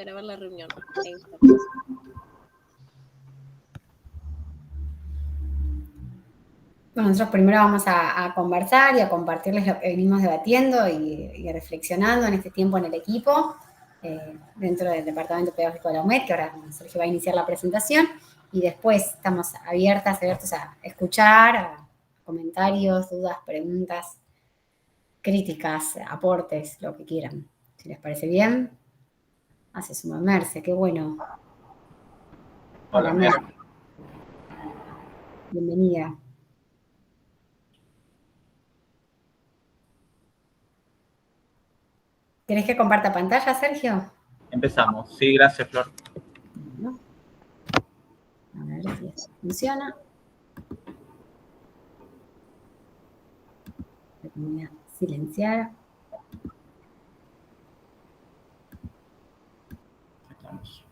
grabar la reunión. Bueno, nosotros primero vamos a conversar y a compartirles lo que venimos debatiendo y reflexionando en este tiempo en el equipo, dentro del Departamento Pedagógico de la UMED, que ahora Sergio va a iniciar la presentación, y después estamos abiertos a escuchar, a comentarios, dudas, preguntas, críticas, aportes, lo que quieran. Si les parece bien, se suma Merce, qué bueno. Hola, Merce. Bienvenida. ¿Querés que comparta pantalla, Sergio? Empezamos. Sí, gracias, Flor. Bueno, a ver si esto funciona. Voy a silenciar. Estamos.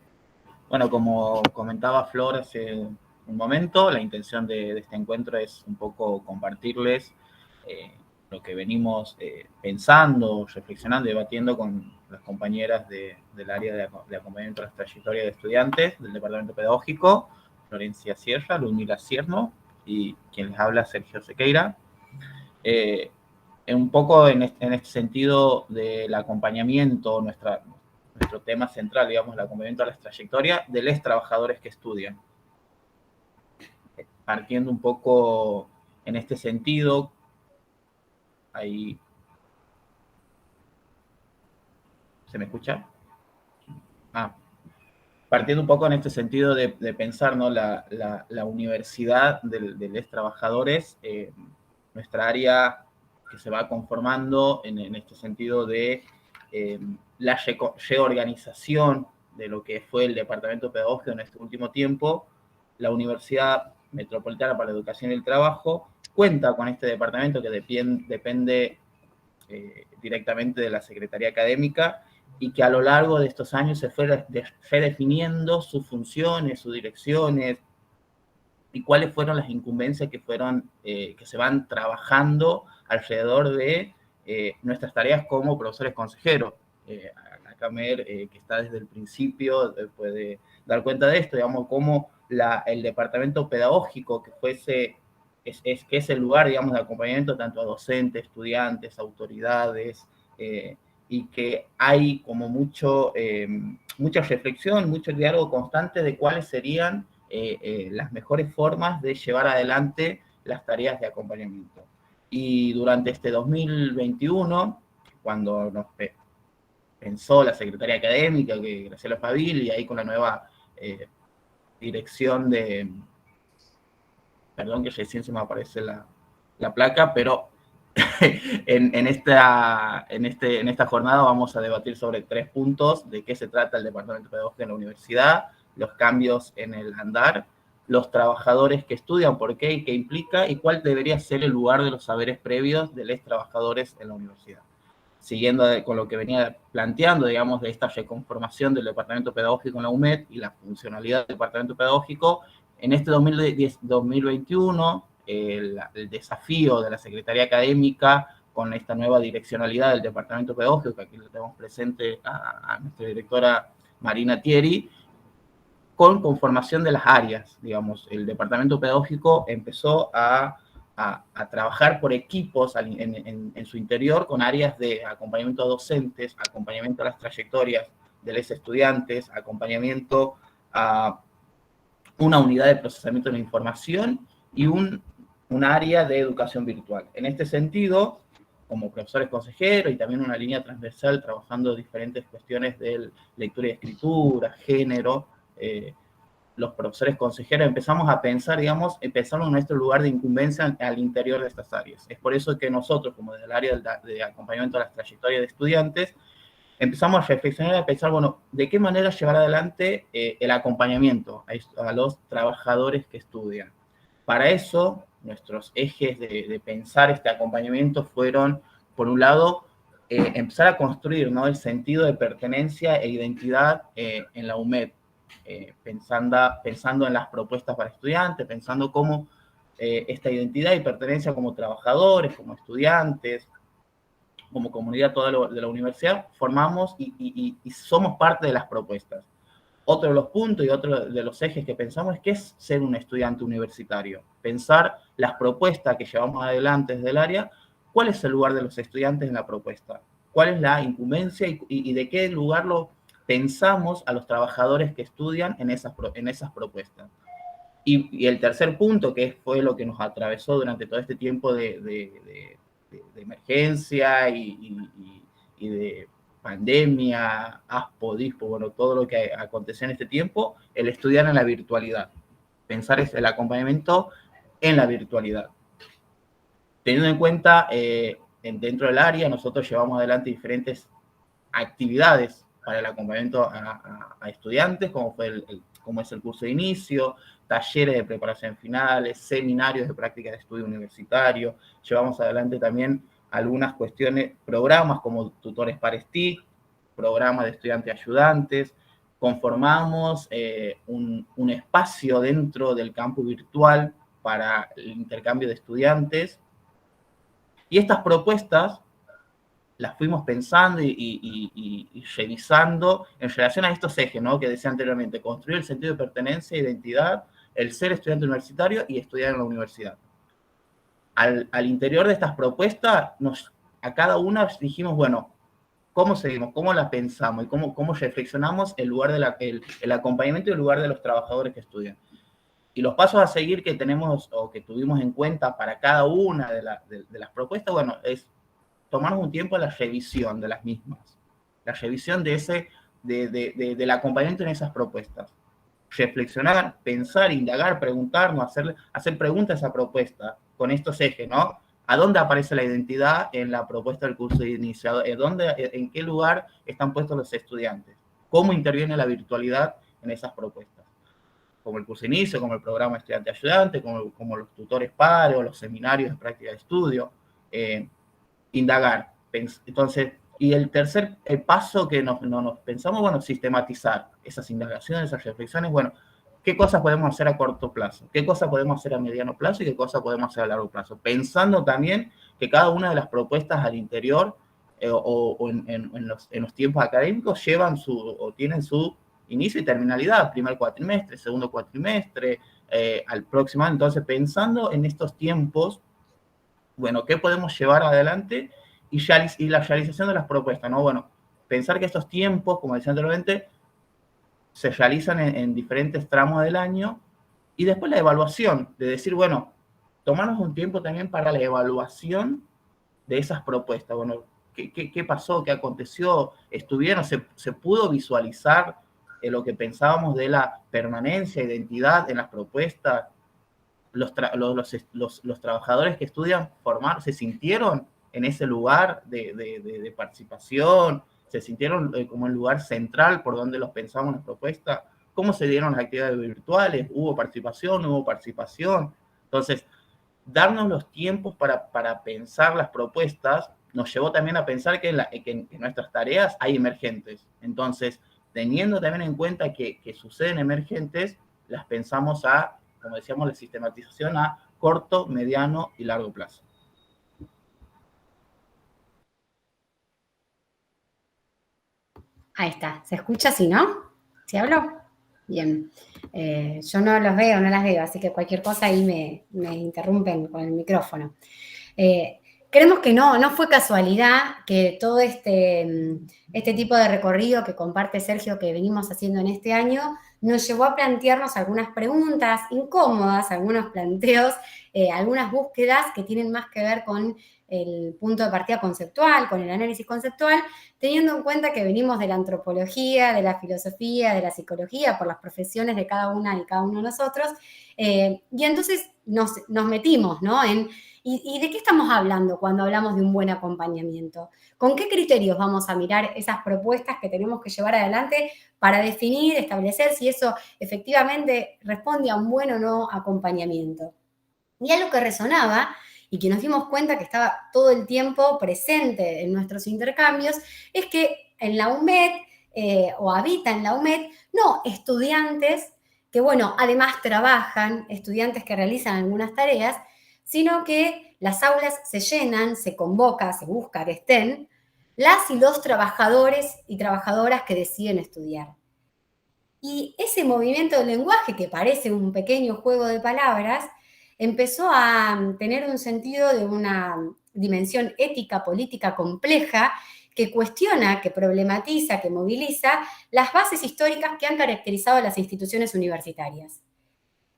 Bueno, como comentaba Flor hace un momento, la intención de este encuentro es un poco compartirles lo que venimos pensando, reflexionando y debatiendo con las compañeras del área de acompañamiento a las trayectorias de estudiantes del Departamento Pedagógico, Florencia Sierra, Ludmila Cierno, y quien les habla, Sergio Sequeira. Un poco en este sentido del acompañamiento, nuestro tema central, digamos, el acompañamiento a las trayectorias de los trabajadores que estudian. Partiendo un poco en este sentido, ahí... ¿Se me escucha? Partiendo un poco en este sentido de pensar, ¿no? la universidad de los trabajadores, nuestra área que se va conformando en este sentido de la reorganización de lo que fue el Departamento Pedagógico en este último tiempo. La Universidad Metropolitana para la Educación y el Trabajo cuenta con este departamento que depende directamente de la Secretaría Académica, y que a lo largo de estos años se fue definiendo sus funciones, sus direcciones, y cuáles fueron las incumbencias que se van trabajando alrededor de nuestras tareas como profesores consejeros. Acá Mer, que está desde el principio, puede dar cuenta de esto, digamos, cómo el departamento pedagógico, que es el lugar, digamos, de acompañamiento tanto a docentes, estudiantes, autoridades, y que hay como mucha reflexión, mucho diálogo constante de cuáles serían las mejores formas de llevar adelante las tareas de acompañamiento. Y durante este 2021, cuando nos pensó la Secretaría Académica, que Graciela Favil, y ahí con la nueva dirección de... Perdón que recién se me aparece la placa, pero en esta jornada vamos a debatir sobre 3 puntos: de qué se trata el Departamento Pedagógico en la universidad, los cambios en el andar, los trabajadores que estudian, por qué y qué implica, y cuál debería ser el lugar de los saberes previos de los trabajadores en la universidad. Siguiendo con lo que venía planteando, digamos, de esta reconformación del Departamento Pedagógico en la UMED y la funcionalidad del Departamento Pedagógico, en este 2021, el desafío de la Secretaría Académica con esta nueva direccionalidad del Departamento Pedagógico, que aquí lo tenemos presente a nuestra directora Marina Thierry, con conformación de las áreas, digamos. El Departamento Pedagógico empezó a trabajar por equipos en su interior, con áreas de acompañamiento a docentes, acompañamiento a las trayectorias de los estudiantes, acompañamiento a una unidad de procesamiento de la información y un área de educación virtual. En este sentido, como profesores consejeros y también una línea transversal trabajando diferentes cuestiones de lectura y escritura, género, los profesores consejeros empezamos a pensar, digamos, empezamos en nuestro lugar de incumbencia al interior de estas áreas. Es por eso que nosotros, como desde el área de acompañamiento a las trayectorias de estudiantes, empezamos a reflexionar y a pensar, bueno, ¿de qué manera llevar adelante el acompañamiento a los trabajadores que estudian? Para eso, nuestros ejes de pensar este acompañamiento fueron, por un lado, empezar a construir, ¿no?, el sentido de pertenencia e identidad en la UMED, pensando en las propuestas para estudiantes, pensando cómo esta identidad y pertenencia como trabajadores, como estudiantes, como comunidad toda de la universidad, formamos y somos parte de las propuestas. Otro de los puntos y otro de los ejes que pensamos es qué es ser un estudiante universitario. Pensar las propuestas que llevamos adelante desde el área, cuál es el lugar de los estudiantes en la propuesta, cuál es la incumbencia y de qué lugar lo pensamos a los trabajadores que estudian en esas propuestas. Y el tercer punto, que fue lo que nos atravesó durante todo este tiempo de emergencia y de pandemia, ASPO, DISPO, bueno, todo lo que aconteció en este tiempo, el estudiar en la virtualidad. Pensar el acompañamiento en la virtualidad. Teniendo en cuenta, dentro del área, nosotros llevamos adelante diferentes actividades para el acompañamiento a estudiantes, como es el curso de inicio, talleres de preparación finales, seminarios de práctica de estudio universitario. Llevamos adelante también algunas cuestiones, programas como tutores para STIC, programas de estudiantes ayudantes. Conformamos un espacio dentro del campus virtual para el intercambio de estudiantes. Y estas propuestas las fuimos pensando y revisando en relación a estos ejes, ¿no? Que decía anteriormente, construir el sentido de pertenencia, identidad, el ser estudiante universitario y estudiar en la universidad. Al interior de estas propuestas, a cada una dijimos, bueno, ¿cómo seguimos? ¿Cómo la pensamos? ¿Y cómo reflexionamos el lugar el acompañamiento y el lugar de los trabajadores que estudian? Y los pasos a seguir que tenemos o que tuvimos en cuenta para cada una de las propuestas, bueno, es tomarnos un tiempo a la revisión de las mismas, la revisión del acompañamiento en esas propuestas. Reflexionar, pensar, indagar, preguntarnos, hacer preguntas a esa propuesta con estos ejes, ¿no? ¿A dónde aparece la identidad en la propuesta del curso de iniciado? ¿En qué lugar están puestos los estudiantes? ¿Cómo interviene la virtualidad en esas propuestas? Como el curso de inicio, como el programa estudiante ayudante, como los tutores pares o los seminarios de práctica de estudio. Indagar. Entonces, y el tercer paso que nos pensamos, bueno, sistematizar esas indagaciones, esas reflexiones, bueno, qué cosas podemos hacer a corto plazo, qué cosas podemos hacer a mediano plazo y qué cosas podemos hacer a largo plazo. Pensando también que cada una de las propuestas al interior en los tiempos académicos tienen su inicio y terminalidad, primer cuatrimestre, segundo cuatrimestre, al próximo año. Entonces, pensando en estos tiempos, bueno, ¿qué podemos llevar adelante? Y la realización de las propuestas, ¿no? Bueno, pensar que estos tiempos, como decía anteriormente, se realizan en diferentes tramos del año y después la evaluación, de decir, bueno, tomarnos un tiempo también para la evaluación de esas propuestas. Bueno, ¿qué pasó? ¿Qué aconteció? ¿Se pudo visualizar lo que pensábamos de la permanencia, identidad en las propuestas? Los trabajadores que estudian se sintieron en ese lugar de participación, se sintieron como el lugar central por donde los pensamos las propuestas, cómo se dieron las actividades virtuales, hubo participación, no hubo participación. Entonces, darnos los tiempos para pensar las propuestas nos llevó también a pensar que en nuestras tareas hay emergentes. Entonces, teniendo también en cuenta que suceden emergentes, las pensamos como decíamos, la sistematización a corto, mediano y largo plazo. Ahí está. ¿Se escucha así, no? ¿Sí hablo? Bien. Yo no los veo, no las veo, así que cualquier cosa ahí me interrumpen con el micrófono. Creemos que no fue casualidad que todo este tipo de recorrido que comparte Sergio que venimos haciendo en este año nos llevó a plantearnos algunas preguntas incómodas, algunos planteos, algunas búsquedas que tienen más que ver con el punto de partida conceptual, con el análisis conceptual, teniendo en cuenta que venimos de la antropología, de la filosofía, de la psicología, por las profesiones de cada una y cada uno de nosotros, y entonces nos metimos, ¿no? ¿Y de qué estamos hablando cuando hablamos de un buen acompañamiento? ¿Con qué criterios vamos a mirar esas propuestas que tenemos que llevar adelante para definir, establecer si eso efectivamente responde a un buen o no acompañamiento? Y algo que resonaba y que nos dimos cuenta que estaba todo el tiempo presente en nuestros intercambios es que en la UMED, o habita en la UMED, no estudiantes que, bueno, además trabajan, estudiantes que realizan algunas tareas, sino que las aulas se llenan, se convoca, se busca que estén las y los trabajadores y trabajadoras que deciden estudiar. Y ese movimiento del lenguaje, que parece un pequeño juego de palabras, empezó a tener un sentido de una dimensión ética, política compleja, que cuestiona, que problematiza, que moviliza las bases históricas que han caracterizado a las instituciones universitarias.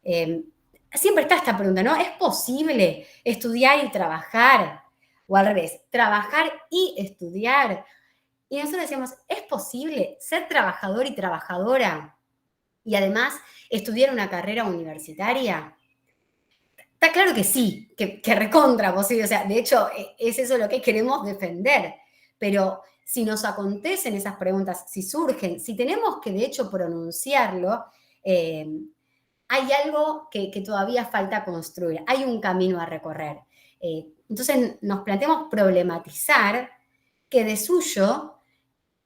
Siempre está esta pregunta, ¿no? ¿Es posible estudiar y trabajar? O al revés, trabajar y estudiar. Y nosotros decíamos, ¿es posible ser trabajador y trabajadora y además estudiar una carrera universitaria? Está claro que sí, que recontra posible. O sea, de hecho, es eso lo que queremos defender. Pero si nos acontecen esas preguntas, si surgen, si tenemos que de hecho pronunciarlo, hay algo que todavía falta construir, hay un camino a recorrer. Entonces nos planteamos problematizar que de suyo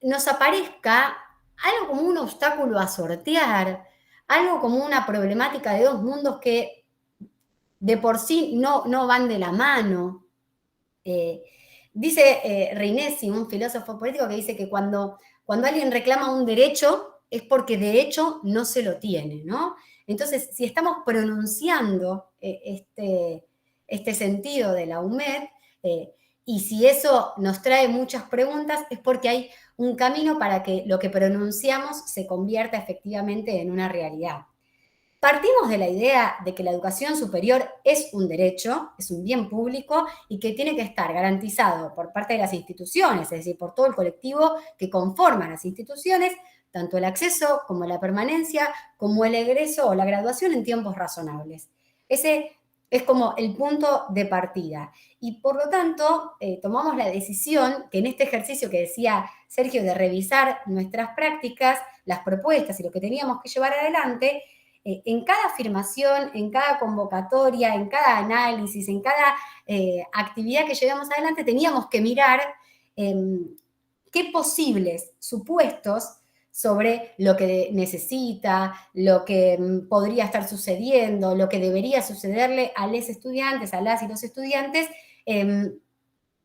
nos aparezca algo como un obstáculo a sortear, algo como una problemática de dos mundos que de por sí no van de la mano. Dice Rinesi, un filósofo político, que dice que cuando alguien reclama un derecho es porque de hecho no se lo tiene, ¿no? Entonces, si estamos pronunciando este sentido de la UMED, y si eso nos trae muchas preguntas, es porque hay un camino para que lo que pronunciamos se convierta efectivamente en una realidad. Partimos de la idea de que la educación superior es un derecho, es un bien público y que tiene que estar garantizado por parte de las instituciones, es decir, por todo el colectivo que conforman las instituciones, tanto el acceso como la permanencia, como el egreso o la graduación en tiempos razonables. Ese es como el punto de partida. Y por lo tanto, tomamos la decisión que en este ejercicio que decía Sergio de revisar nuestras prácticas, las propuestas y lo que teníamos que llevar adelante, en cada afirmación, en cada convocatoria, en cada análisis, en cada actividad que llevamos adelante, teníamos que mirar qué posibles supuestos sobre lo que necesita, lo que podría estar sucediendo, lo que debería sucederle a los estudiantes, a las y los estudiantes,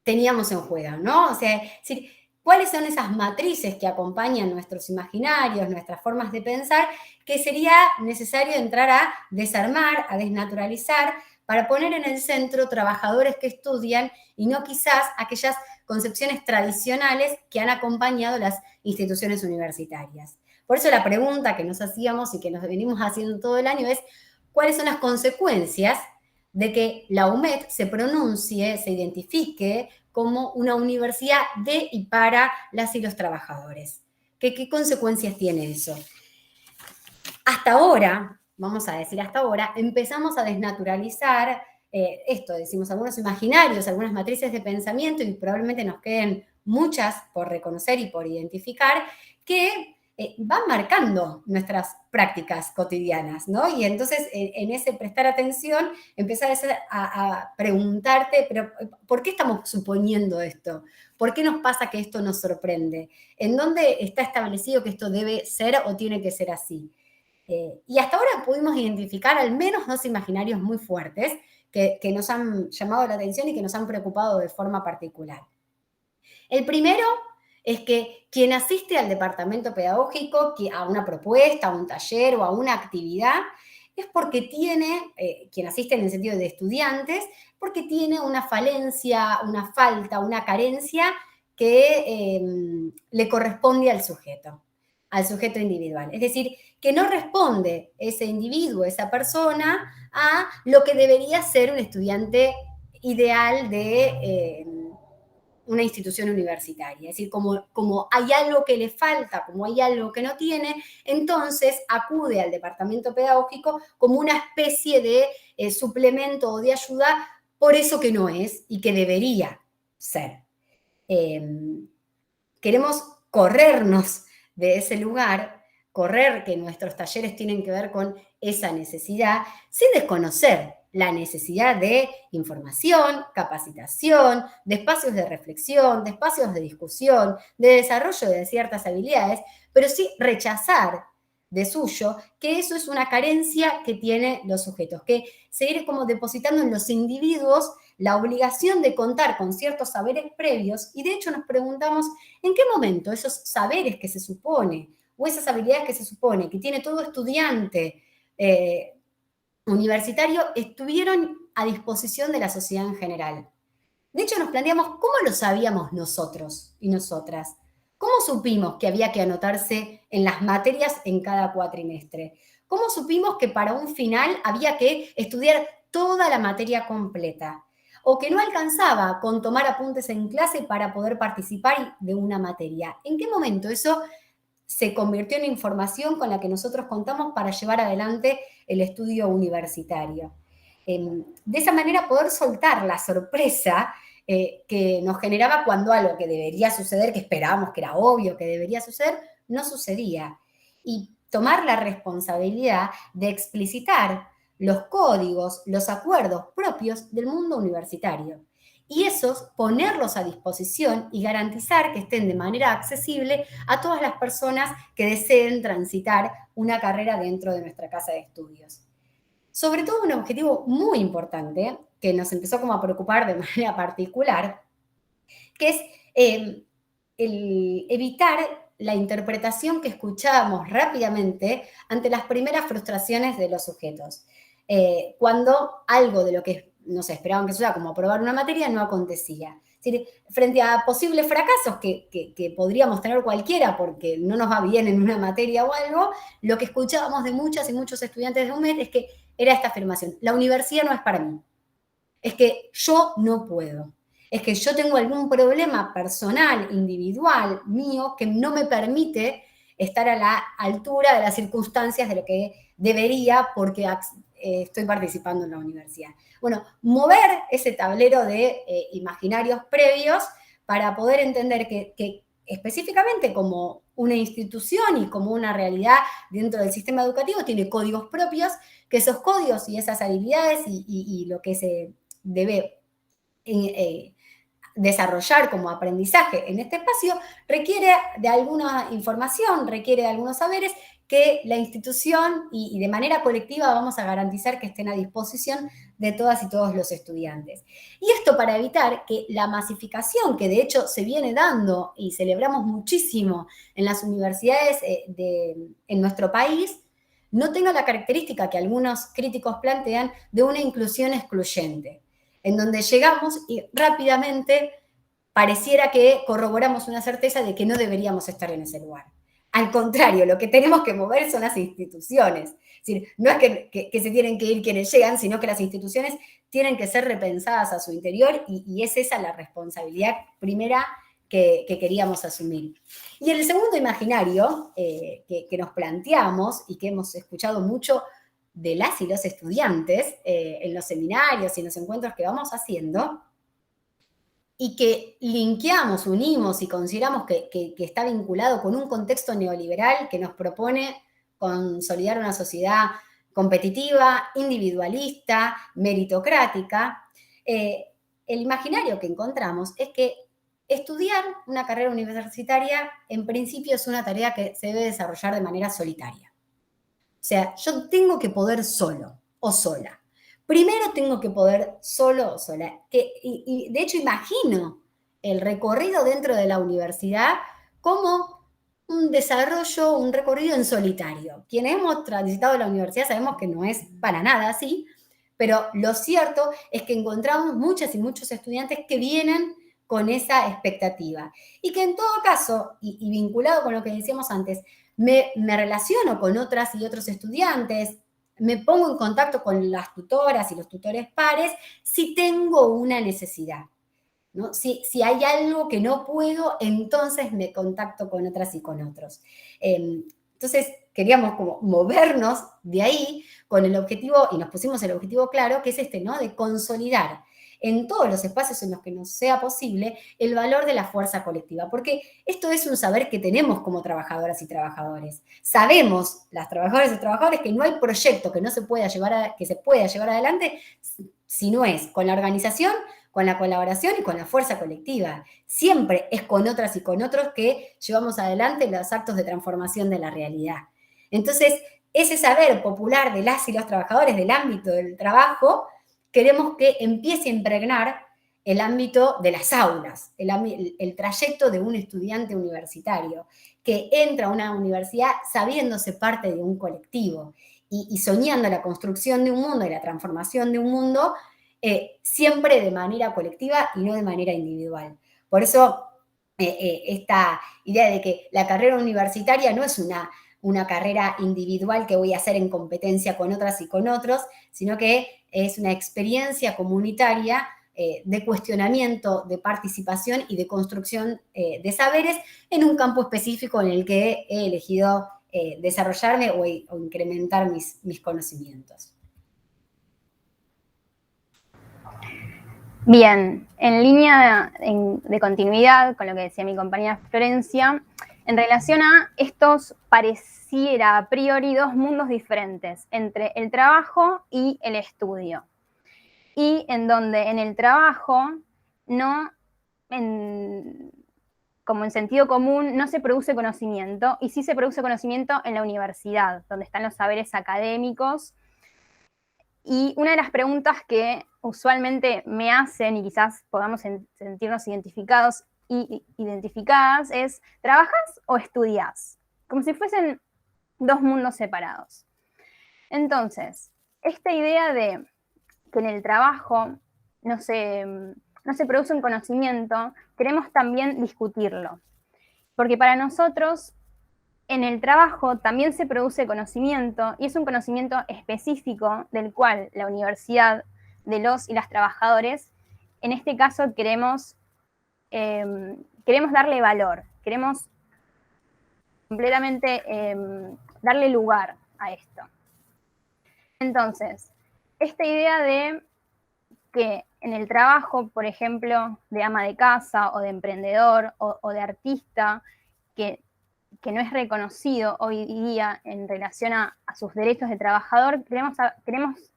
teníamos en juego, ¿no? O sea, es decir, ¿cuáles son esas matrices que acompañan nuestros imaginarios, nuestras formas de pensar, que sería necesario entrar a desarmar, a desnaturalizar, para poner en el centro trabajadores que estudian y no quizás aquellas concepciones tradicionales que han acompañado las instituciones universitarias? Por eso la pregunta que nos hacíamos y que nos venimos haciendo todo el año es, ¿cuáles son las consecuencias de que la UMED se pronuncie, se identifique como una universidad de y para las y los trabajadores? ¿Qué consecuencias tiene eso? Hasta ahora, vamos a decir hasta ahora, empezamos a desnaturalizar esto, decimos algunos imaginarios, algunas matrices de pensamiento, y probablemente nos queden muchas por reconocer y por identificar, que van marcando nuestras prácticas cotidianas, ¿no? Y entonces, en ese prestar atención, empezás a preguntarte, pero ¿por qué estamos suponiendo esto? ¿Por qué nos pasa que esto nos sorprende? ¿En dónde está establecido que esto debe ser o tiene que ser así? Y hasta ahora pudimos identificar al menos dos imaginarios muy fuertes que nos han llamado la atención y que nos han preocupado de forma particular. El primero es que quien asiste al departamento pedagógico, a una propuesta, a un taller o a una actividad, es porque tiene, quien asiste en el sentido de estudiantes, porque tiene una falencia, una falta, una carencia que le corresponde al sujeto individual. Es decir, que no responde ese individuo, esa persona, a lo que debería ser un estudiante ideal de una institución universitaria. Es decir, como hay algo que le falta, como hay algo que no tiene, entonces acude al departamento pedagógico como una especie de suplemento o de ayuda por eso que no es y que debería ser. Queremos corrernos de ese lugar, correr que nuestros talleres tienen que ver con esa necesidad, sin desconocer la necesidad de información, capacitación, de espacios de reflexión, de espacios de discusión, de desarrollo de ciertas habilidades, pero sí rechazar de suyo que eso es una carencia que tienen los sujetos, que seguir como depositando en los individuos la obligación de contar con ciertos saberes previos y de hecho nos preguntamos en qué momento esos saberes que se supone o esas habilidades que se supone que tiene todo estudiante universitario estuvieron a disposición de la sociedad en general. De hecho, nos planteamos cómo lo sabíamos nosotros y nosotras. ¿Cómo supimos que había que anotarse en las materias en cada cuatrimestre? ¿Cómo supimos que para un final había que estudiar toda la materia completa? O que no alcanzaba con tomar apuntes en clase para poder participar de una materia. ¿En qué momento eso se convirtió en información con la que nosotros contamos para llevar adelante el estudio universitario? De esa manera poder soltar la sorpresa que nos generaba cuando algo que debería suceder, que esperábamos que era obvio que debería suceder, no sucedía. Y tomar la responsabilidad de explicitar los códigos, los acuerdos propios del mundo universitario. Y esos ponerlos a disposición y garantizar que estén de manera accesible a todas las personas que deseen transitar una carrera dentro de nuestra casa de estudios. Sobre todo un objetivo muy importante que nos empezó como a preocupar de manera particular, que es el evitar la interpretación que escuchábamos rápidamente ante las primeras frustraciones de los sujetos. Cuando algo de lo que nos esperaban que suceda, como aprobar una materia, no acontecía. Es decir, frente a posibles fracasos que podríamos tener cualquiera porque no nos va bien en una materia o algo, lo que escuchábamos de muchas y muchos estudiantes de UMED es que era esta afirmación: la universidad no es para mí, es que yo no puedo, es que yo tengo algún problema personal, individual, mío, que no me permite estar a la altura de las circunstancias de lo que debería porque estoy participando en la universidad. Bueno, mover ese tablero de imaginarios previos para poder entender que específicamente como una institución y como una realidad dentro del sistema educativo tiene códigos propios, que esos códigos y esas habilidades y lo que se debe desarrollar como aprendizaje en este espacio requiere de alguna información, requiere de algunos saberes que la institución y de manera colectiva vamos a garantizar que estén a disposición de todas y todos los estudiantes. Y esto para evitar que la masificación, que de hecho se viene dando y celebramos muchísimo en las universidades en nuestro país, no tenga la característica que algunos críticos plantean de una inclusión excluyente, en donde llegamos y rápidamente pareciera que corroboramos una certeza de que no deberíamos estar en ese lugar. Al contrario, lo que tenemos que mover son las instituciones. Es decir, no es que se tienen que ir quienes llegan, sino que las instituciones tienen que ser repensadas a su interior y es esa la responsabilidad primera que queríamos asumir. Y el segundo imaginario que nos planteamos y que hemos escuchado mucho de las y los estudiantes en los seminarios y en los encuentros que vamos haciendo, y que linkeamos, unimos y consideramos que está vinculado con un contexto neoliberal que nos propone consolidar una sociedad competitiva, individualista, meritocrática. El imaginario que encontramos es que estudiar una carrera universitaria en principio es una tarea que se debe desarrollar de manera solitaria. O sea, yo tengo que poder solo o sola. Primero tengo que poder solo o sola. Y de hecho imagino el recorrido dentro de la universidad como un desarrollo, un recorrido en solitario. Quienes hemos transitado la universidad sabemos que no es para nada así, pero lo cierto es que encontramos muchas y muchos estudiantes que vienen con esa expectativa. Y que en todo caso, y vinculado con lo que decíamos antes, me relaciono con otras y otros estudiantes, me pongo en contacto con las tutoras y los tutores pares si tengo una necesidad, ¿no? Si hay algo que no puedo, entonces me contacto con otras y con otros. Entonces, queríamos como movernos de ahí con el objetivo, y nos pusimos el objetivo claro, que es este, ¿no? De consolidar en todos los espacios en los que nos sea posible el valor de la fuerza colectiva, porque esto es un saber que tenemos como trabajadoras y trabajadores. Sabemos, las trabajadoras y trabajadores, que no hay proyecto que se pueda llevar adelante si no es con la organización, con la colaboración y con la fuerza colectiva. Siempre es con otras y con otros que llevamos adelante los actos de transformación de la realidad. Entonces, ese saber popular de las y los trabajadores del ámbito del trabajo queremos que empiece a impregnar el ámbito de las aulas, el trayecto de un estudiante universitario, que entra a una universidad sabiéndose parte de un colectivo y soñando la construcción de un mundo y la transformación de un mundo, siempre de manera colectiva y no de manera individual. Por eso, esta idea de que la carrera universitaria no es una carrera individual que voy a hacer en competencia con otras y con otros, sino que es una experiencia comunitaria de cuestionamiento, de participación y de construcción de saberes en un campo específico en el que he elegido desarrollarme o incrementar mis conocimientos. Bien, en línea de continuidad con lo que decía mi compañera Florencia, en relación a estos pareciera a priori dos mundos diferentes entre el trabajo y el estudio. Y en donde en el trabajo no, como en sentido común, no se produce conocimiento, y sí se produce conocimiento en la universidad, donde están los saberes académicos. Y una de las preguntas que usualmente me hacen, y quizás podamos sentirnos identificados y identificadas, es: ¿trabajas o estudias? Como si fuesen dos mundos separados. Entonces, esta idea de que en el trabajo no se produce un conocimiento, queremos también discutirlo. Porque para nosotros, en el trabajo también se produce conocimiento, y es un conocimiento específico del cual la universidad, de los y las trabajadores, en este caso queremos darle valor, queremos completamente darle lugar a esto. Entonces, esta idea de que en el trabajo, por ejemplo, de ama de casa o de emprendedor o de artista, que no es reconocido hoy día en relación a sus derechos de trabajador, queremos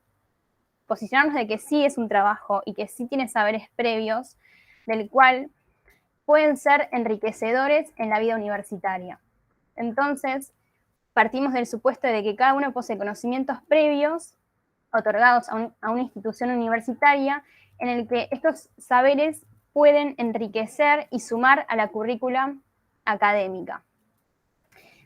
posicionarnos de que sí es un trabajo y que sí tiene saberes previos, del cual pueden ser enriquecedores en la vida universitaria. Entonces, partimos del supuesto de que cada uno posee conocimientos previos otorgados a una institución universitaria, en el que estos saberes pueden enriquecer y sumar a la currícula académica.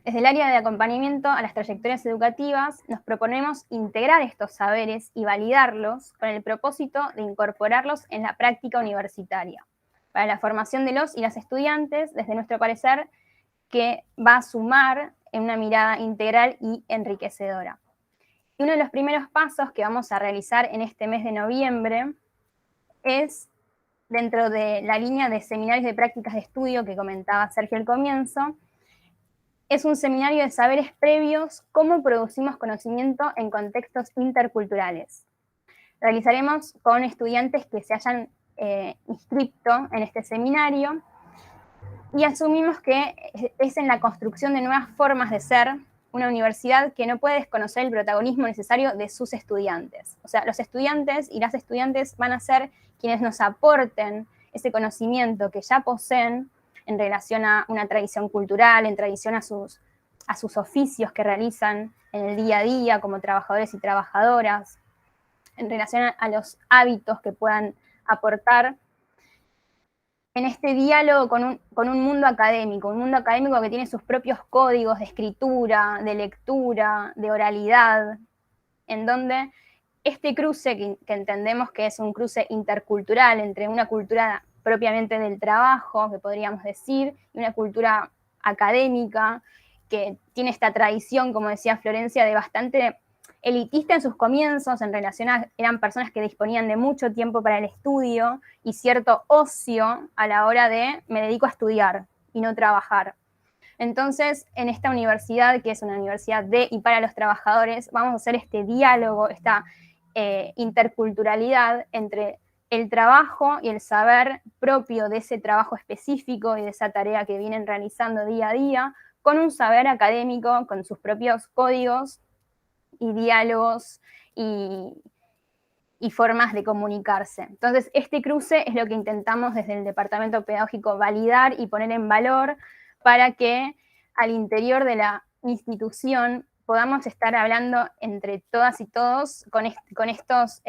Desde el área de acompañamiento a las trayectorias educativas, nos proponemos integrar estos saberes y validarlos con el propósito de incorporarlos en la práctica universitaria, para la formación de los y las estudiantes, desde nuestro parecer, que va a sumar en una mirada integral y enriquecedora. Y uno de los primeros pasos que vamos a realizar en este mes de noviembre es, dentro de la línea de seminarios de prácticas de estudio que comentaba Sergio al comienzo, es un seminario de saberes previos, cómo producimos conocimiento en contextos interculturales. Realizaremos con estudiantes que se hayan inscrito en este seminario, y asumimos que es en la construcción de nuevas formas de ser una universidad que no puede desconocer el protagonismo necesario de sus estudiantes. O sea, los estudiantes y las estudiantes van a ser quienes nos aporten ese conocimiento que ya poseen en relación a una tradición cultural, en tradición a sus oficios que realizan en el día a día como trabajadores y trabajadoras, en relación a los hábitos que puedan aportar en este diálogo con un mundo académico que tiene sus propios códigos de escritura, de lectura, de oralidad, en donde este cruce, que entendemos que es un cruce intercultural entre una cultura propiamente del trabajo, que podríamos decir, y una cultura académica, que tiene esta tradición, como decía Florencia, de bastante elitista en sus comienzos, en relación a, eran personas que disponían de mucho tiempo para el estudio y cierto ocio a la hora de me dedico a estudiar y no trabajar. Entonces, en esta universidad, que es una universidad de y para los trabajadores, vamos a hacer este diálogo, esta interculturalidad entre el trabajo y el saber propio de ese trabajo específico y de esa tarea que vienen realizando día a día, con un saber académico, con sus propios códigos y diálogos y formas de comunicarse. Entonces, este cruce es lo que intentamos desde el Departamento Pedagógico validar y poner en valor para que al interior de la institución podamos estar hablando entre todas y todos con estos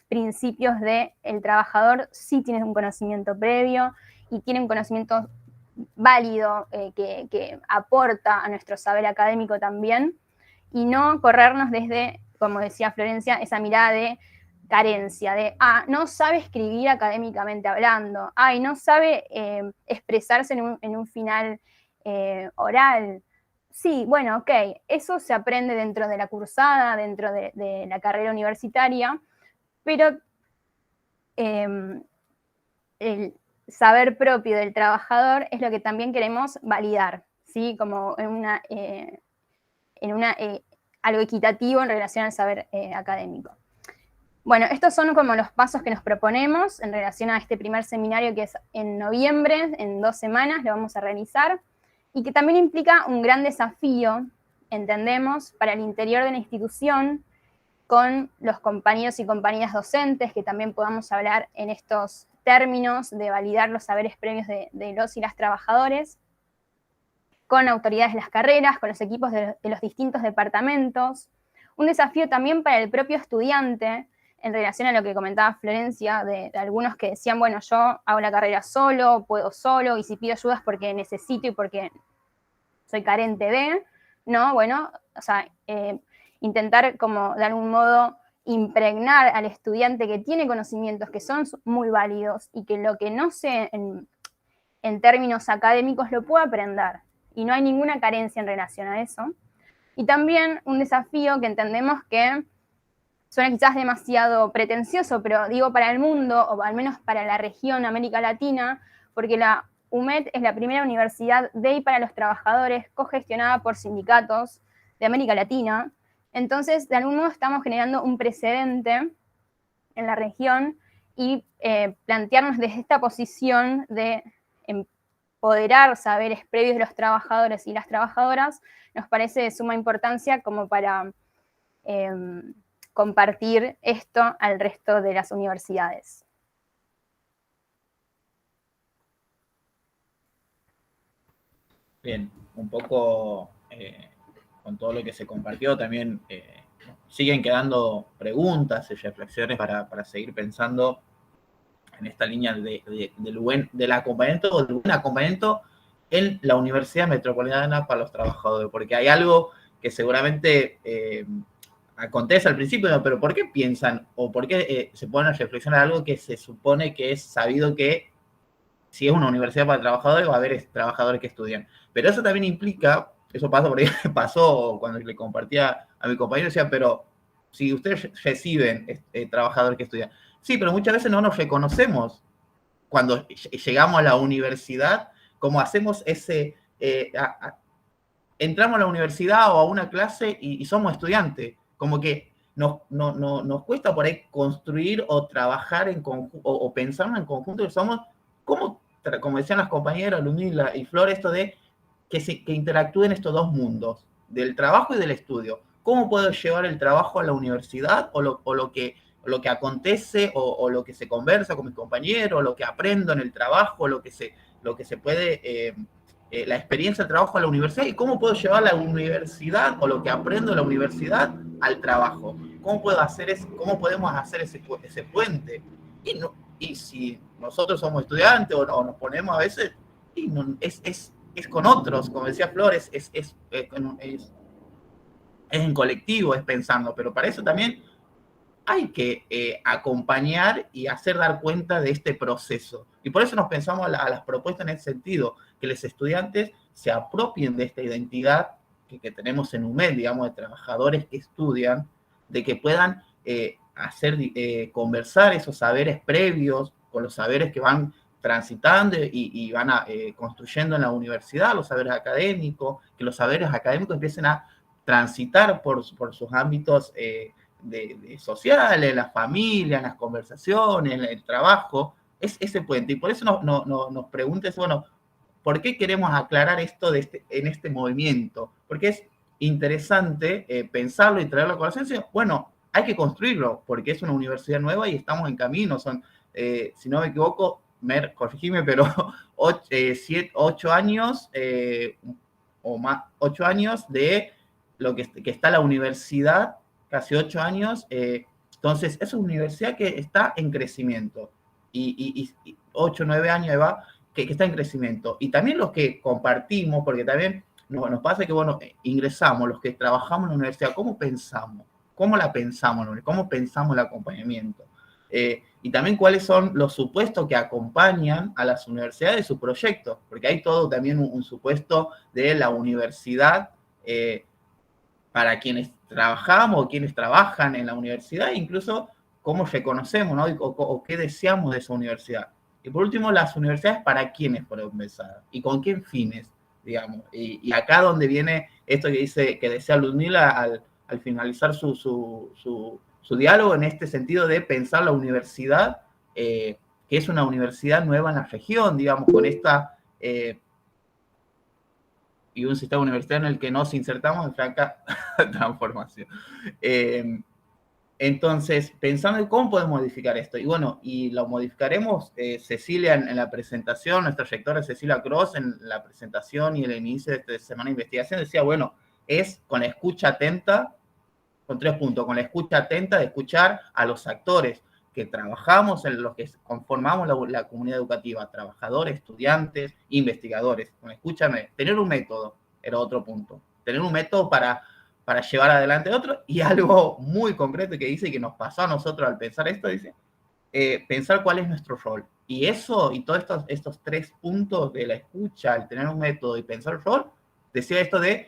principios de el trabajador sí tiene un conocimiento previo y tiene un conocimiento válido que aporta a nuestro saber académico también, y no corrernos desde, como decía Florencia, esa mirada de carencia, de, no sabe escribir académicamente hablando, y no sabe expresarse en un final oral. Sí, bueno, ok, eso se aprende dentro de la cursada, dentro de la carrera universitaria, pero el saber propio del trabajador es lo que también queremos validar, ¿sí? Como algo equitativo en relación al saber académico. Bueno, estos son como los pasos que nos proponemos en relación a este primer seminario, que es en noviembre, en 2 semanas lo vamos a realizar, y que también implica un gran desafío, entendemos, para el interior de la institución, con los compañeros y compañeras docentes, que también podamos hablar en estos términos de validar los saberes previos de los y las trabajadores, con autoridades de las carreras, con los equipos de los distintos departamentos. Un desafío también para el propio estudiante, en relación a lo que comentaba Florencia, de algunos que decían, bueno, yo hago la carrera solo, puedo solo, y si pido ayudas porque necesito y porque soy carente de, ¿no? Bueno, o sea, intentar como de algún modo impregnar al estudiante que tiene conocimientos que son muy válidos y que lo que no sé en términos académicos lo pueda aprender. Y no hay ninguna carencia en relación a eso. Y también un desafío que entendemos que suena quizás demasiado pretencioso, pero digo para el mundo, o al menos para la región América Latina, porque la UMED es la primera universidad de y para los trabajadores cogestionada por sindicatos de América Latina. Entonces, de algún modo estamos generando un precedente en la región y plantearnos desde esta posición de empoderar saberes previos de los trabajadores y las trabajadoras nos parece de suma importancia como para compartir esto al resto de las universidades. Bien, un poco con todo lo que se compartió también siguen quedando preguntas y reflexiones para seguir pensando en esta línea del acompañamiento o del buen acompañamiento en la Universidad Metropolitana para los Trabajadores, porque hay algo que seguramente acontece al principio, pero ¿por qué piensan o por qué se ponen a reflexionar algo que se supone que es sabido que si es una universidad para trabajadores va a haber trabajadores que estudian? Pero eso también implica, eso pasa por ahí, pasó cuando le compartía a mi compañero, decía, pero si ustedes reciben trabajadores que estudian, sí, pero muchas veces no nos reconocemos cuando llegamos a la universidad, como hacemos ese, entramos a la universidad o a una clase y somos estudiantes, como que nos cuesta por ahí construir o trabajar en conjunto, o pensar en conjunto, que somos, como decían las compañeras, Ludmila y Flor, esto de que interactúen estos dos mundos, del trabajo y del estudio. ¿Cómo puedo llevar el trabajo a la universidad o lo que acontece o lo que se conversa con mis compañeros, lo que aprendo en el trabajo, lo que se puede, la experiencia del trabajo a la universidad, y cómo puedo llevar la universidad o lo que aprendo en la universidad al trabajo? ¿Cómo podemos hacer ese puente? Y si nosotros somos estudiantes o nos ponemos a veces, es con otros, como decía Flores, es en colectivo, es pensando, pero para eso también hay que acompañar y hacer dar cuenta de este proceso. Y por eso nos pensamos a las propuestas en ese sentido, que los estudiantes se apropien de esta identidad que tenemos en UMED, digamos, de trabajadores que estudian, de que puedan conversar esos saberes previos con los saberes que van transitando y van construyendo en la universidad, los saberes académicos, que los saberes académicos empiecen a transitar por sus ámbitos sociales, la familia, en las conversaciones, en el trabajo, es ese puente. Y por eso nos preguntes, bueno, ¿por qué queremos aclarar esto en este movimiento? Porque es interesante pensarlo y traerlo a colación. Bueno, hay que construirlo, porque es una universidad nueva y estamos en camino. Son, si no me equivoco, corregime, pero 8 años o más, 8 años de lo que está la universidad, casi 8 años Entonces, es una universidad que está en crecimiento, y 8 o 9 años va, que está en crecimiento. Y también los que compartimos, porque también nos pasa que, bueno, ingresamos, los que trabajamos en la universidad, ¿cómo pensamos? ¿Cómo la pensamos? ¿Cómo pensamos el acompañamiento? Y también cuáles son los supuestos que acompañan a las universidades de su proyecto, porque hay todo también un supuesto de la universidad para quienes trabajamos o quienes trabajan en la universidad, incluso cómo reconocemos, ¿no? O qué deseamos de esa universidad. Y por último, las universidades para quiénes, por empezar, y con qué fines, digamos. Y acá donde viene esto que decía Ludmila al finalizar su diálogo, en este sentido de pensar la universidad, que es una universidad nueva en la región, digamos, con esta y un sistema universitario en el que nos insertamos en franca transformación. Entonces, pensando en cómo podemos modificar esto, y bueno, y lo modificaremos, Cecilia en la presentación, nuestra rectora Cecilia Cross en la presentación y el inicio de esta semana de investigación, decía, bueno, es con la escucha atenta, con 3 puntos, con la escucha atenta de escuchar a los actores que trabajamos, en los que conformamos la comunidad educativa, trabajadores, estudiantes, investigadores. Bueno, escúchame, tener un método era otro punto, tener un método para llevar adelante otro, y algo muy concreto que dice, que nos pasó a nosotros al pensar esto, dice, pensar cuál es nuestro rol. Y eso, y todos estos 3 puntos de la escucha, el tener un método y pensar el rol, decía esto de,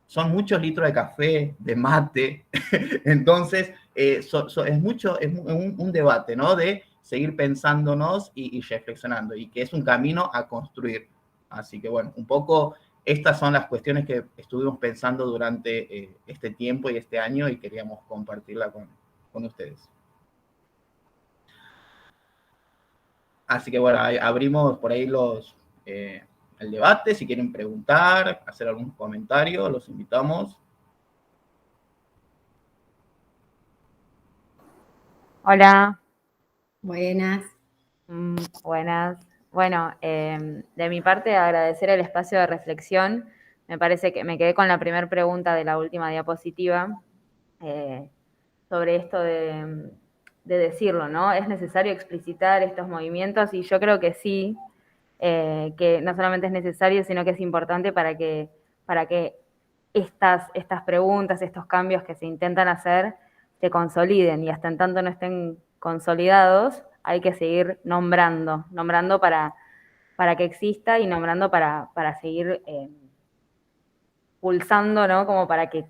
son muchos litros de café, de mate, entonces es un debate, ¿no? De seguir pensándonos y reflexionando, y que es un camino a construir. Así que bueno, un poco estas son las cuestiones que estuvimos pensando durante este tiempo y este año, y queríamos compartirla con ustedes. Así que bueno, abrimos por ahí el debate. Si quieren preguntar, hacer algún comentario, los invitamos. Hola. Buenas. Buenas. Bueno, de mi parte, agradecer el espacio de reflexión. Me parece que me quedé con la primera pregunta de la última diapositiva, sobre esto de decirlo, ¿no? Es necesario explicitar estos movimientos, y yo creo que sí, que no solamente es necesario, sino que es importante para que estas preguntas, estos cambios que se intentan hacer, se consoliden, y hasta en tanto no estén consolidados, hay que seguir nombrando para que exista, y nombrando para seguir pulsando, ¿no? Como para que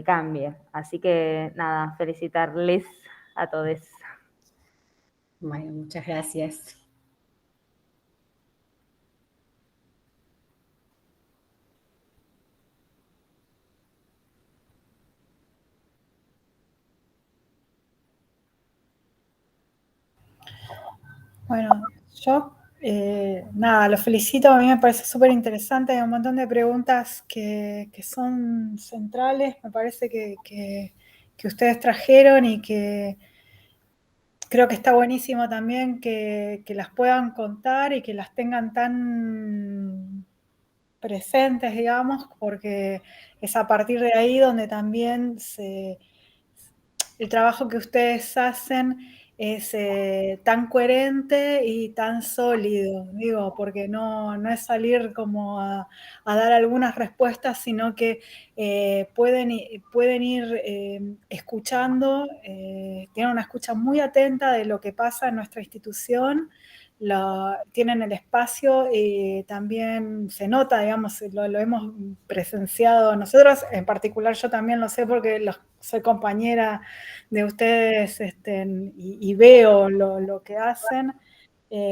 cambie. Así que nada, felicitarles a todos. Bueno, muchas gracias. Bueno, yo, nada, los felicito, a mí me parece súper interesante, hay un montón de preguntas que son centrales, me parece que ustedes trajeron, y que creo que está buenísimo también que las puedan contar y que las tengan tan presentes, digamos, porque es a partir de ahí donde también el trabajo que ustedes hacen es tan coherente y tan sólido, digo, porque no es salir como a dar algunas respuestas, sino que pueden ir escuchando, tienen una escucha muy atenta de lo que pasa en nuestra institución, tienen el espacio, y también se nota, digamos, lo hemos presenciado nosotros, en particular yo también lo sé porque soy compañera de ustedes, y veo lo que hacen,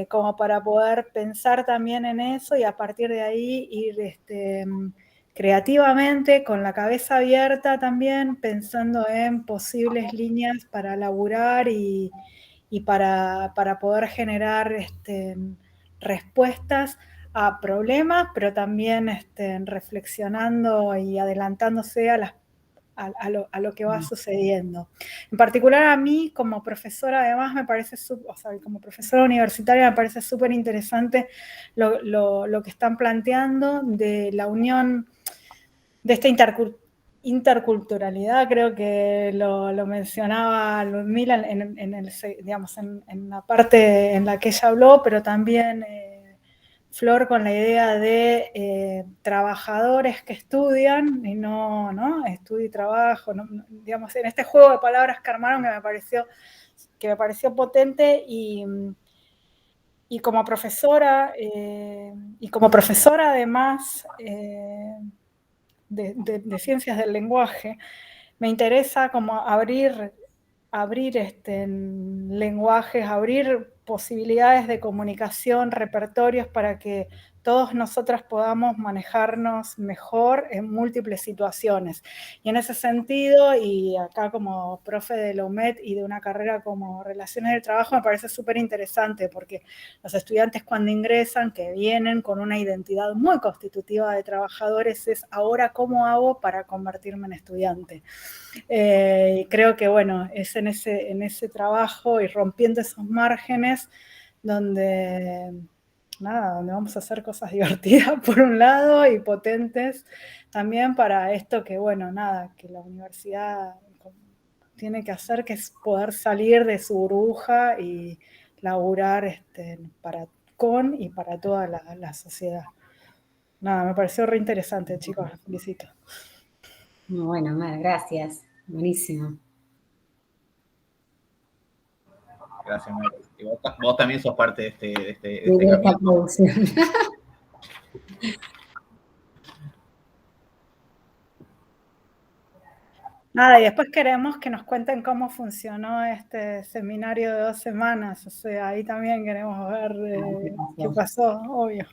como para poder pensar también en eso, y a partir de ahí ir creativamente, con la cabeza abierta también, pensando en posibles líneas para laburar y para poder generar respuestas a problemas, pero también reflexionando y adelantándose a lo que va sucediendo. En particular a mí, como profesora, además me parece, como profesora universitaria, me parece súper interesante lo que están planteando de la unión, de esta interculturalidad, creo que lo mencionaba Ludmila en la parte en la que ella habló, pero también Flor con la idea de trabajadores que estudian y no estudio y trabajo, digamos, en este juego de palabras que armaron que me pareció potente y como profesora además de ciencias del lenguaje, me interesa como abrir lenguajes, abrir posibilidades de comunicación, repertorios para que todos nosotras podamos manejarnos mejor en múltiples situaciones. Y en ese sentido, y acá como profe de la UMED y de una carrera como Relaciones del Trabajo, me parece súper interesante porque los estudiantes cuando ingresan, que vienen con una identidad muy constitutiva de trabajadores, es ahora cómo hago para convertirme en estudiante. Creo que, bueno, es en ese trabajo y rompiendo esos márgenes donde vamos a hacer cosas divertidas por un lado y potentes también para esto que, bueno, que la universidad tiene que hacer, que es poder salir de su burbuja y laburar con y para toda la sociedad. Me pareció re interesante, chicos, los felicito. Muy bueno, Mar, gracias. Buenísimo. Gracias, Mar. Y vos también sos parte de este esta camino. producción. Y después queremos que nos cuenten cómo funcionó este seminario de 2 semanas. O sea, ahí también queremos ver qué pasó, obvio.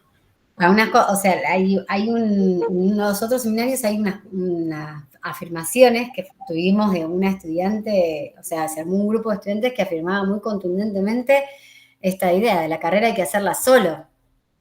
O sea, en los otros seminarios hay unas afirmaciones que tuvimos de una estudiante, o sea, se armó un grupo de estudiantes que afirmaba muy contundentemente esta idea de la carrera hay que hacerla solo,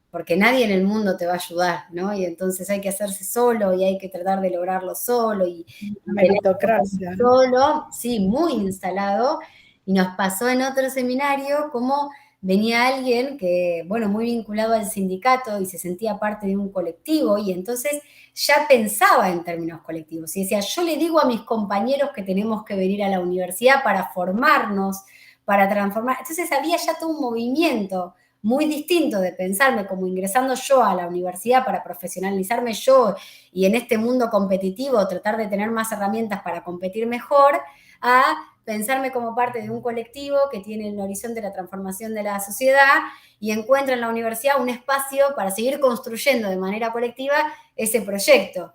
porque nadie en el mundo te va a ayudar, ¿no? Y entonces hay que hacerse solo y hay que tratar de lograrlo solo y meritocracia, ¿no? Solo, sí, muy instalado. Y nos pasó en otro seminario como venía alguien que, bueno, muy vinculado al sindicato y se sentía parte de un colectivo y entonces ya pensaba en términos colectivos y decía, yo le digo a mis compañeros que tenemos que venir a la universidad para formarnos, para transformar. Entonces había ya todo un movimiento muy distinto de pensarme como ingresando yo a la universidad para profesionalizarme yo y en este mundo competitivo tratar de tener más herramientas para competir mejor, a pensarme como parte de un colectivo que tiene el horizonte de la transformación de la sociedad y encuentra en la universidad un espacio para seguir construyendo de manera colectiva ese proyecto.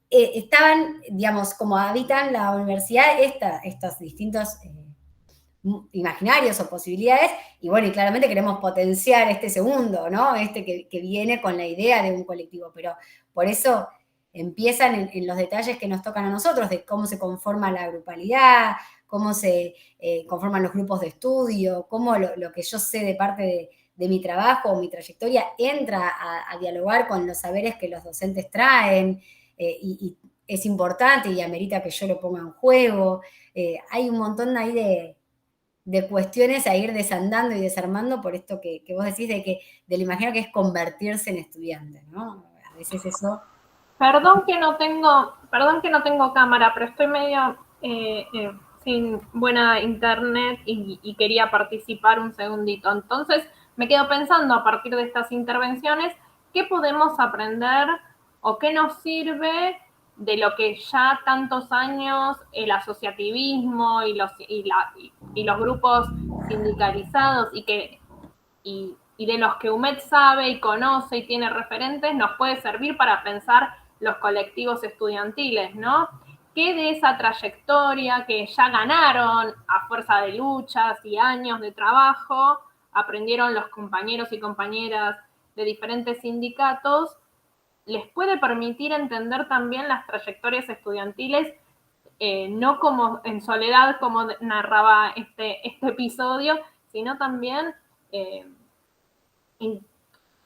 Estaban, digamos, como habitan la universidad estos distintos imaginarios o posibilidades, y bueno, y claramente queremos potenciar este segundo, ¿no? Que viene con la idea de un colectivo, pero por eso empiezan en los detalles que nos tocan a nosotros, de cómo se conforma la grupalidad, cómo se conforman los grupos de estudio, cómo lo que yo sé de parte de mi trabajo o mi trayectoria entra a dialogar con los saberes que los docentes traen, y es importante y amerita que yo lo ponga en juego. Hay un montón ahí de cuestiones a ir desandando y desarmando por esto que vos decís del imaginario que es convertirse en estudiante, ¿no? A veces eso... Perdón que no tengo cámara, pero estoy medio sin buena internet y quería participar un segundito. Entonces me quedo pensando a partir de estas intervenciones, ¿qué podemos aprender o qué nos sirve de lo que ya tantos años el asociativismo y los grupos sindicalizados y de los que UMED sabe y conoce y tiene referentes, nos puede servir para pensar los colectivos estudiantiles, ¿no? ¿Qué de esa trayectoria que ya ganaron a fuerza de luchas y años de trabajo aprendieron los compañeros y compañeras de diferentes sindicatos les puede permitir entender también las trayectorias estudiantiles, no como en soledad, como narraba este episodio, sino también,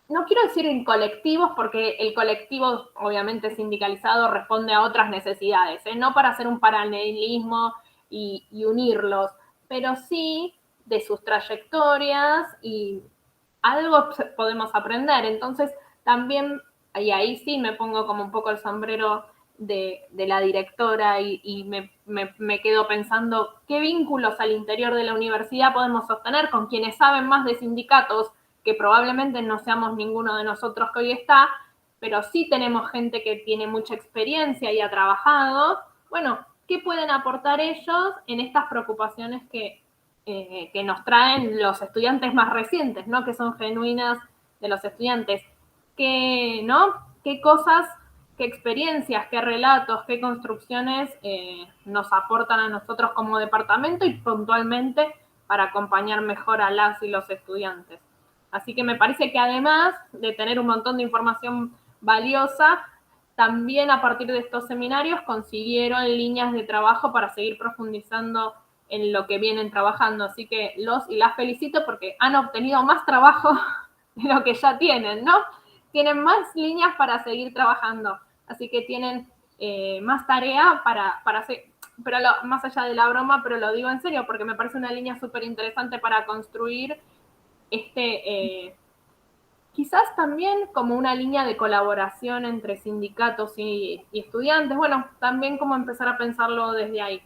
no quiero decir en colectivos, porque el colectivo obviamente sindicalizado responde a otras necesidades, no para hacer un paralelismo y unirlos, pero sí de sus trayectorias y algo podemos aprender. Entonces también, y ahí sí me pongo como un poco el sombrero de la directora y me quedo pensando qué vínculos al interior de la universidad podemos sostener con quienes saben más de sindicatos, que probablemente no seamos ninguno de nosotros que hoy está, pero sí tenemos gente que tiene mucha experiencia y ha trabajado. Bueno, ¿qué pueden aportar ellos en estas preocupaciones que nos traen los estudiantes más recientes, ¿no? Que son genuinas de los estudiantes? ¿Qué cosas, qué experiencias, qué relatos, qué construcciones nos aportan a nosotros como departamento y puntualmente para acompañar mejor a las y los estudiantes? Así que me parece que además de tener un montón de información valiosa, también a partir de estos seminarios consiguieron líneas de trabajo para seguir profundizando en lo que vienen trabajando. Así que los y las felicito porque han obtenido más trabajo de lo que ya tienen, ¿no? Tienen más líneas para seguir trabajando. Así que tienen más tarea para hacer, pero más allá de la broma, pero lo digo en serio porque me parece una línea súper interesante para construir quizás también como una línea de colaboración entre sindicatos y estudiantes. Bueno, también como empezar a pensarlo desde ahí.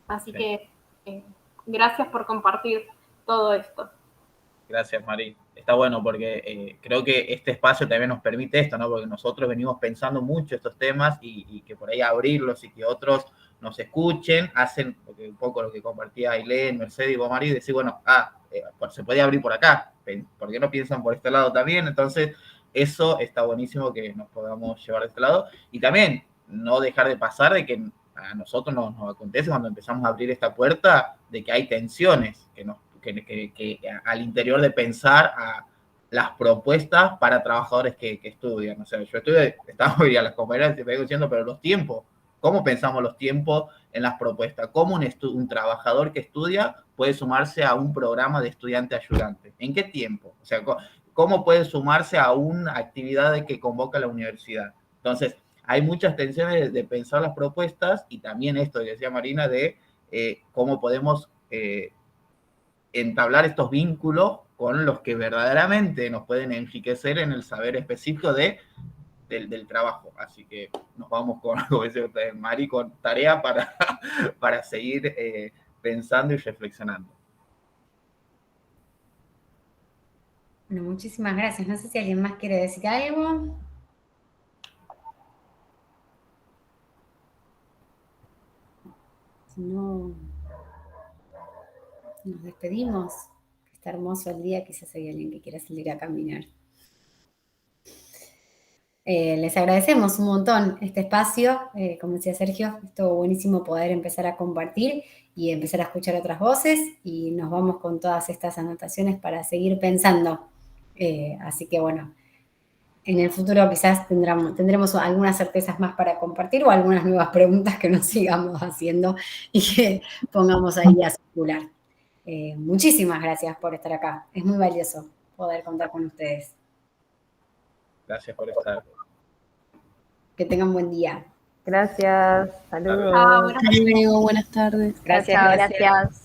Así Sí. que gracias por compartir todo esto. Gracias, Mari. Está bueno porque creo que este espacio también nos permite esto, ¿no? Porque nosotros venimos pensando mucho estos temas y que por ahí abrirlos y que otros nos escuchen, hacen un poco lo que compartía Ailén, Mercedes y vos, Mari, decir, bueno, pues se puede abrir por acá, ¿por qué no piensan por este lado también? Entonces, eso está buenísimo que nos podamos llevar de este lado. Y también no dejar de pasar de que a nosotros nos acontece cuando empezamos a abrir esta puerta de que hay tensiones que al interior de pensar a las propuestas para trabajadores que estudian. O sea, yo estaba hoy a las compañeras y te vengo diciendo, pero los tiempos, ¿cómo pensamos los tiempos en las propuestas? ¿Cómo un trabajador que estudia puede sumarse a un programa de estudiante ayudante? ¿En qué tiempo? O sea, ¿cómo puede sumarse a una actividad que convoca la universidad? Entonces, hay muchas tensiones de pensar las propuestas y también esto que decía Marina de cómo podemos entablar estos vínculos con los que verdaderamente nos pueden enriquecer en el saber específico del trabajo. Así que nos vamos con, como dice usted, Mari, con tarea para seguir pensando y reflexionando. Bueno, muchísimas gracias. No sé si alguien más quiere decir algo. Si no, nos despedimos. Está hermoso el día, quizás hay alguien que quiera salir a caminar. Les agradecemos un montón este espacio. Como decía Sergio, estuvo buenísimo poder empezar a compartir y empezar a escuchar otras voces, y nos vamos con todas estas anotaciones para seguir pensando. Así que bueno, en el futuro quizás tendremos algunas certezas más para compartir o algunas nuevas preguntas que nos sigamos haciendo y que pongamos ahí a circular. Muchísimas gracias por estar acá. Es muy valioso poder contar con ustedes. Gracias por estar. Que tengan buen día. Gracias, saludos. Chao, Hasta luego, buenas tardes. Gracias. Chao, gracias.